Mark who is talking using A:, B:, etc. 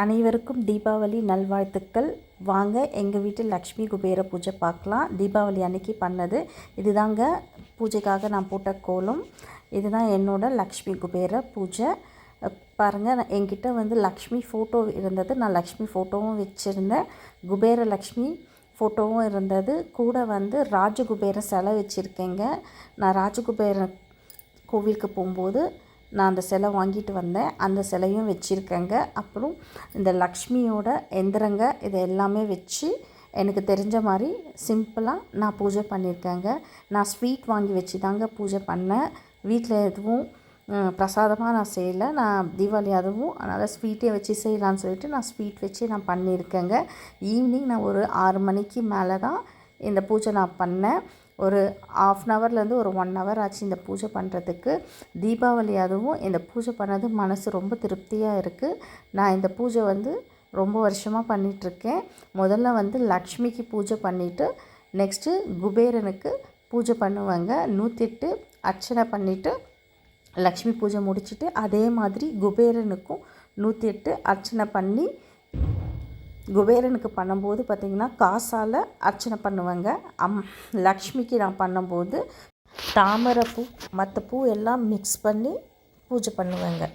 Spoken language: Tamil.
A: அனைவருக்கும் தீபாவளி நல்வாழ்த்துக்கள். வாங்க எங்கள் வீட்டில் லக்ஷ்மி குபேர பூஜை பார்க்கலாம். தீபாவளி அன்னைக்கு பண்ணது இதுதாங்க. பூஜைக்காக நான் போட்ட கோலம் இதுதான். என்னோட லக்ஷ்மி குபேர பூஜை பாருங்கள். என்கிட்ட வந்து லக்ஷ்மி ஃபோட்டோ இருந்தது. நான் லக்ஷ்மி ஃபோட்டோவும் வச்சுருந்தேன், குபேர லக்ஷ்மி ஃபோட்டோவும் இருந்தது. கூட வந்து ராஜகுபேர சிலை வச்சுருக்கேங்க. நான் ராஜகுபேர கோவிலுக்கு போகும்போது நான் அந்த சிலை வாங்கிட்டு வந்தேன். அந்த சிலையும் வச்சுருக்கேங்க. அப்புறம் இந்த லக்ஷ்மியோட எந்திரங்க இது எல்லாமே வச்சு எனக்கு தெரிஞ்ச மாதிரி சிம்பிளாக நான் பூஜை பண்ணியிருக்கேங்க. நான் ஸ்வீட் வாங்கி வச்சு தாங்க பூஜை பண்ணேன். வீட்டில் எதுவும் பிரசாதமாக நான் செய்யலை. நான் தீபாவளி அதுவும் அதனால் ஸ்வீட்டே வச்சு செய்யலான்னு சொல்லிட்டு நான் ஸ்வீட் வச்சு நான் பண்ணியிருக்கேங்க. ஈவினிங் நான் ஒரு 6 மணிக்கு மேலே தான் இந்த பூஜை நான் பண்ணேன். ஒரு 1/2 ஹவர்லேருந்து ஒரு 1 ஹவர் ஆச்சு இந்த பூஜை பண்ணுறதுக்கு. தீபாவளி அதுவும் இந்த பூஜை பண்ணது மனசு ரொம்ப திருப்தியாக இருக்குது. நான் இந்த பூஜை வந்து ரொம்ப வருஷமாக பண்ணிகிட்ருக்கேன். முதல்ல வந்து லக்ஷ்மிக்கு பூஜை பண்ணிவிட்டு நெக்ஸ்ட்டு குபேரனுக்கு பூஜை பண்ணுவாங்க. 108 அர்ச்சனை பண்ணிவிட்டு லக்ஷ்மி பூஜை முடிச்சுட்டு அதே மாதிரி குபேரனுக்கும் 108 அர்ச்சனை பண்ணி குபேரனுக்கு பண்ணும்போது பார்த்திங்கன்னா காசால் அர்ச்சனை பண்ணுவாங்க. லக்ஷ்மிக்கு நான் பண்ணும்போது தாமரைப்பூ மற்ற பூ எல்லாம் மிக்ஸ் பண்ணி பூஜை பண்ணுவேங்க.